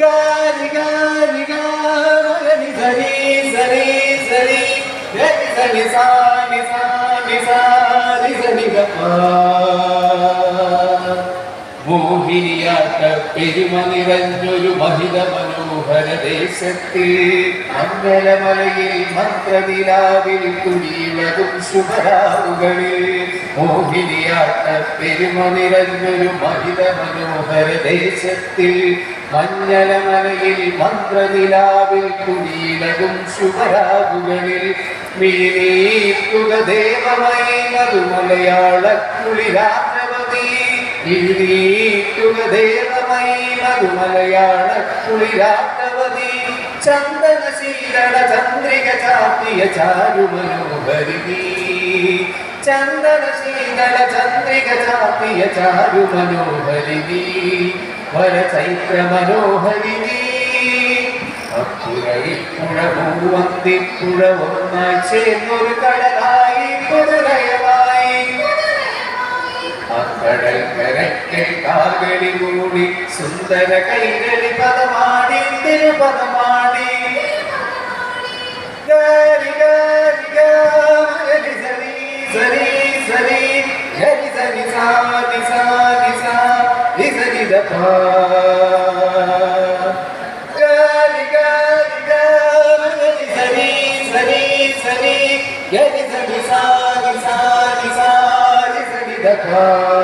gari gari gari sari sari sari gari sari sari sari sari sari gapa മോഹിനിയാട്ട പെരുമ നിറഞ്ഞൊരു മഹിത മനോഹര ദേശത്തിൽ മംഗലമലയിൽ മന്ത്രനിലാവിൽ കുടിയിളകും ശുഭരാവുകളിൽ മോഹിനിയാട്ട പെരുമ നിറഞ്ഞൊരു മഹിത മനോഹര ദേശത്തിൽ മഞ്ഞലമലയിൽ മന്ത്രനിലാവിൽ കുടിയിളകും ശുഭരാവുകളിൽ മിഴിനീക്കുക ദേവമയി മധുമലയാള കുളിരാനവതി ദേവമയി മധുമലയാള കുളിരാട്ടവതി ചന്ദനശീലള ചന്ദ്രിക ചാത്തിയ ചാരുമനോഹരിണി ചന്ദനശീലള ചന്ദ്രിക ചാത്തിയ ചാരുമനോഹരിണി വരചൈത്ര മനോഹരിണി അപ്പുറയിൽ പുഴമൂവന്തിപ്പുഴ ഒന്നായി ചേർന്നൊരു കടലായി പുതുലയമായി അക്കടൽ കരയ്ക്ക് കാകടി മൂടി സുന്ദര കൈകളി പദമാടി തിരുപദമാടി ഗരി ഗരി ഗരി സരി സരി സരി ഗരി സരി സാരി സാരി സാരി സരി ദപ ഗരി ഗരി ഗരി സരി സരി സരി ഗരി സരി സാരി സാരി സാരി സരി ദപ